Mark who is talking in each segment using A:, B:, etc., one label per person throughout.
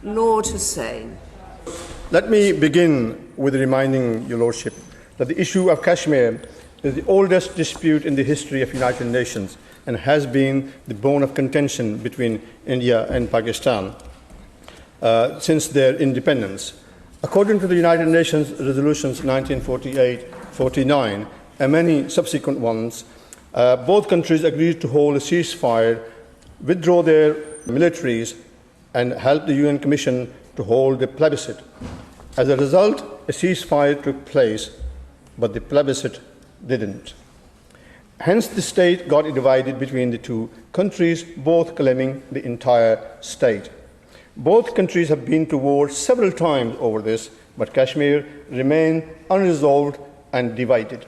A: Lord Hussain.
B: Let me begin with reminding your Lordship that the issue of Kashmir is the oldest dispute in the history of the United Nations and has been the bone of contention between India and Pakistan since their independence. According to the United Nations resolutions 1948-49 and many subsequent ones, both countries agreed to hold a ceasefire, withdraw their militaries, and help the UN Commission to hold a plebiscite. As a result, a ceasefire took place, but the plebiscite didn't. Hence, the state got divided between the two countries, both claiming the entire state. Both countries have been to war several times over this, but Kashmir remains unresolved and divided.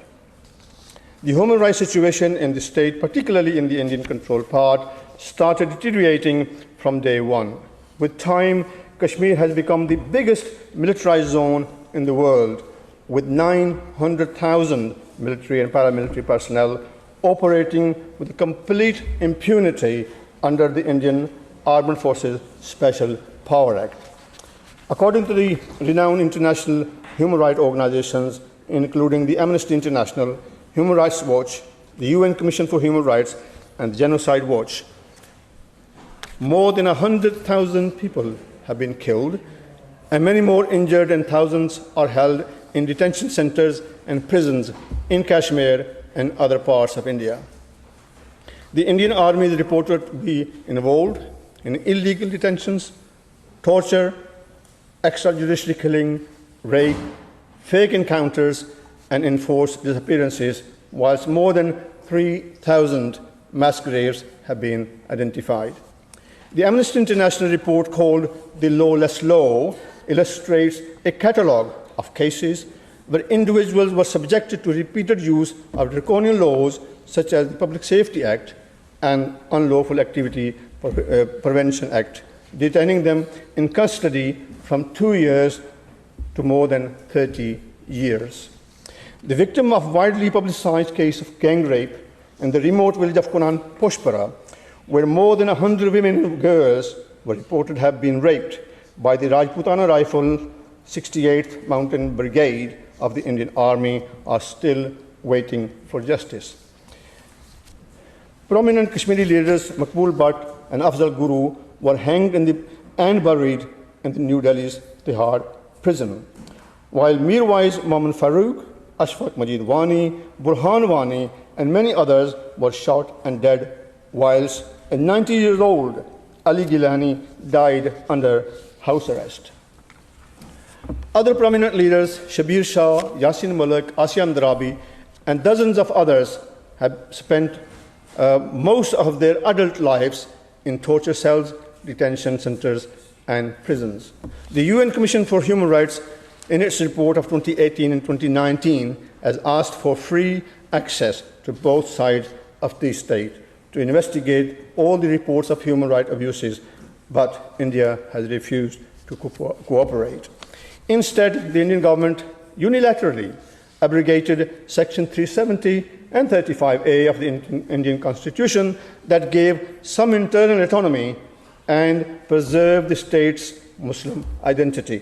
B: The human rights situation in the state, particularly in the Indian-controlled part, started deteriorating from day one. With time, Kashmir has become the biggest militarized zone in the world, with 900,000 military and paramilitary personnel operating with complete impunity under the Indian Armed Forces Special Power Act. According to the renowned international human rights organizations, including the Amnesty International, Human Rights Watch, the UN Commission for Human Rights, and Genocide Watch, more than 100,000 people have been killed, and many more injured, and thousands are held in detention centers and prisons in Kashmir and other parts of India. The Indian Army is reported to be involved in illegal detentions, torture, extrajudicial killing, rape, fake encounters, and enforced disappearances, whilst more than 3,000 mass graves have been identified. The Amnesty International report called The Lawless Law illustrates a catalogue of cases where individuals were subjected to repeated use of draconian laws such as the Public Safety Act and Unlawful Activity Prevention Act, detaining them in custody from 2 years to more than 30 years. The victim of widely publicized case of gang rape in the remote village of Kunan Poshpara, where more than 100 women and girls were reported to have been raped by the Rajputana Rifle 68th Mountain Brigade of the Indian Army, are still waiting for justice. Prominent Kashmiri leaders Makbul Butt and Afzal Guru were hanged and buried in the New Delhi's Tihar prison, while Mirwais Mohammad Farooq, Ashfaq Majid Wani, Burhan Wani, and many others were shot and dead, whilst a 90-year-old Ali Gilani died under house arrest. Other prominent leaders, Shabir Shah, Yasin Malik, Asiam Darabi, and dozens of others have spent most of their adult lives in torture cells, detention centers, and prisons. The UN Commission for Human Rights, in its report of 2018 and 2019, has asked for free access to both sides of the state to investigate all the reports of human rights abuses, but India has refused to cooperate. Instead, the Indian government unilaterally abrogated Section 370 and 35A of the Indian Constitution that gave some internal autonomy and preserved the state's Muslim identity.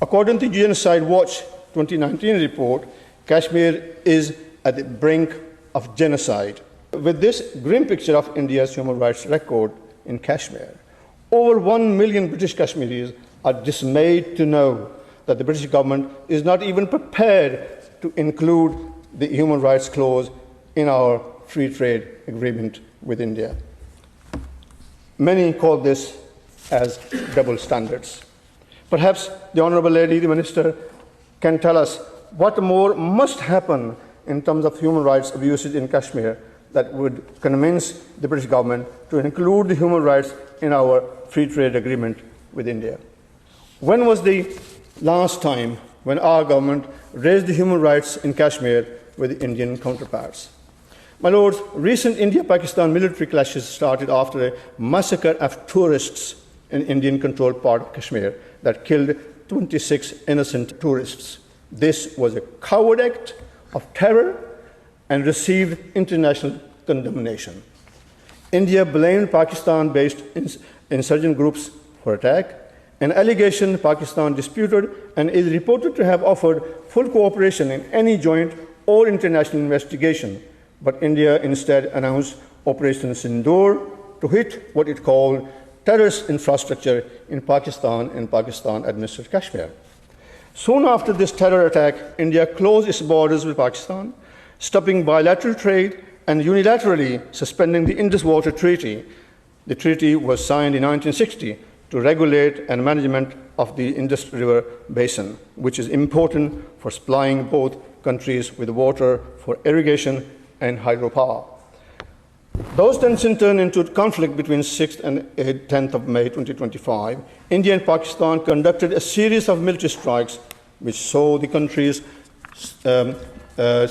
B: According to Genocide Watch 2019 report, Kashmir is at the brink of genocide. With this grim picture of India's human rights record in Kashmir, over 1 million British Kashmiris are dismayed to know that the British government is not even prepared to include the human rights clause in our free trade agreement with India. Many call this as double standards. Perhaps the Honourable Lady, the Minister, can tell us what more must happen in terms of human rights abuses in Kashmir that would convince the British government to include the human rights in our free trade agreement with India. When was the last time when our government raised the human rights in Kashmir with the Indian counterparts? My Lords, recent India-Pakistan military clashes started after a massacre of tourists in Indian-controlled part of Kashmir that killed 26 innocent tourists. This was a coward act of terror and received international condemnation. India blamed Pakistan-based insurgent groups for attack, An allegation Pakistan disputed and is reported to have offered full cooperation in any joint or international investigation, but India instead announced Operation Sindoor to hit what it called terrorist infrastructure in Pakistan and Pakistan-administered Kashmir. Soon after this terror attack, India closed its borders with Pakistan, stopping bilateral trade and unilaterally suspending the Indus Water Treaty. The treaty was signed in 1960 to regulate and management of the Indus River basin, which is important for supplying both countries with water for irrigation and hydropower. Those tensions turned into conflict between 6th and 10th of May 2025. India and Pakistan conducted a series of military strikes which saw the countries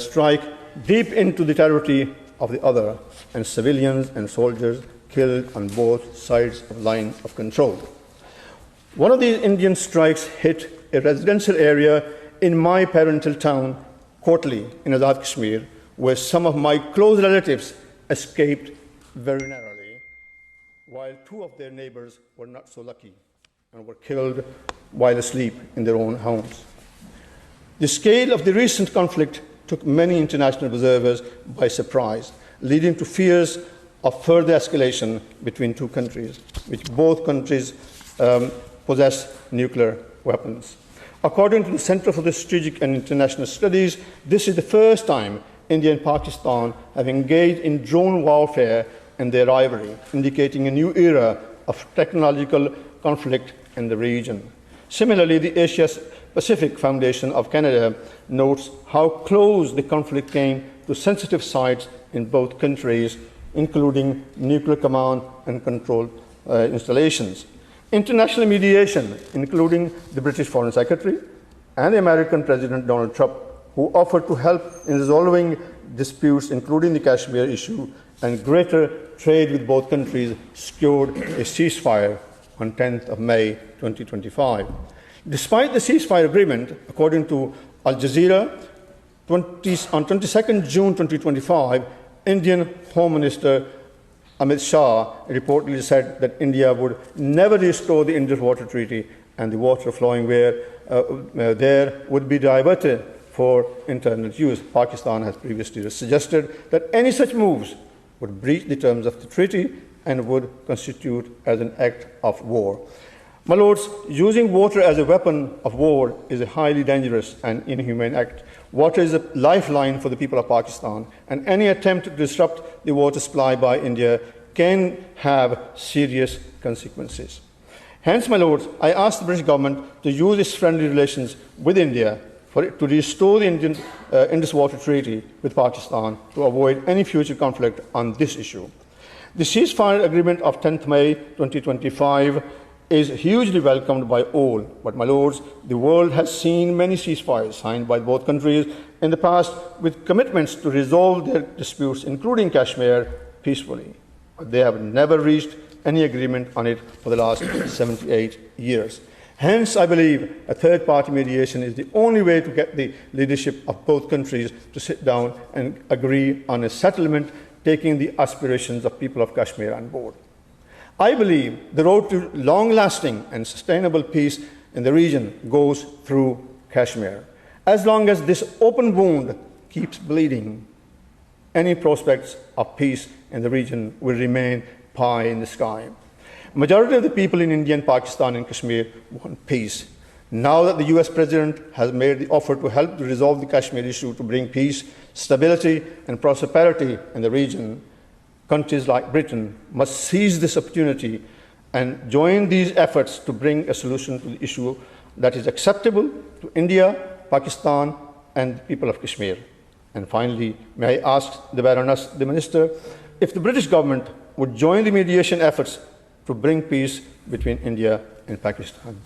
B: strike deep into the territory of the other, and civilians and soldiers killed on both sides of the line of control. One of these Indian strikes hit a residential area in my parental town, Kotli, in Azad Kashmir, where some of my close relatives escaped very narrowly, while two of their neighbors were not so lucky and were killed while asleep in their own homes. The scale of the recent conflict took many international observers by surprise, leading to fears of further escalation between two countries, which both countries possess nuclear weapons. According to the Center for the Strategic and International Studies, this is the first time India and Pakistan have engaged in drone warfare in their rivalry, indicating a new era of technological conflict in the region. Similarly, the Asia-Pacific Foundation of Canada notes how close the conflict came to sensitive sites in both countries, including nuclear command and control installations. International mediation, including the British Foreign Secretary and the American President Donald Trump, who offered to help in resolving disputes, including the Kashmir issue, and greater trade with both countries, secured a ceasefire on 10th of May 2025. Despite the ceasefire agreement, according to Al Jazeera, on 22nd June 2025, Indian Home Minister Amit Shah reportedly said that India would never restore the Indus Water Treaty, and the water flowing there would be diverted for internal use. Pakistan has previously suggested that any such moves would breach the terms of the treaty and would constitute as an act of war. My lords, using water as a weapon of war is a highly dangerous and inhumane act. Water is a lifeline for the people of Pakistan, and any attempt to disrupt the water supply by India can have serious consequences. Hence, my lords, I ask the British government to use its friendly relations with India for it to restore the Indus Water Treaty with Pakistan to avoid any future conflict on this issue. The ceasefire agreement of 10th May 2025 is hugely welcomed by all, but my lords, the world has seen many ceasefires signed by both countries in the past with commitments to resolve their disputes, including Kashmir, peacefully. But they have never reached any agreement on it for the last 78 years. Hence, I believe a third-party mediation is the only way to get the leadership of both countries to sit down and agree on a settlement, taking the aspirations of people of Kashmir on board. I believe the road to long-lasting and sustainable peace in the region goes through Kashmir. As long as this open wound keeps bleeding, any prospects of peace in the region will remain pie in the sky. Majority of the people in India and Pakistan and Kashmir want peace. Now that the US President has made the offer to help to resolve the Kashmir issue to bring peace, stability, and prosperity in the region, countries like Britain must seize this opportunity and join these efforts to bring a solution to the issue that is acceptable to India, Pakistan, and the people of Kashmir. And finally, may I ask the Baroness, the Minister, if the British government would join the mediation efforts to bring peace between India and Pakistan.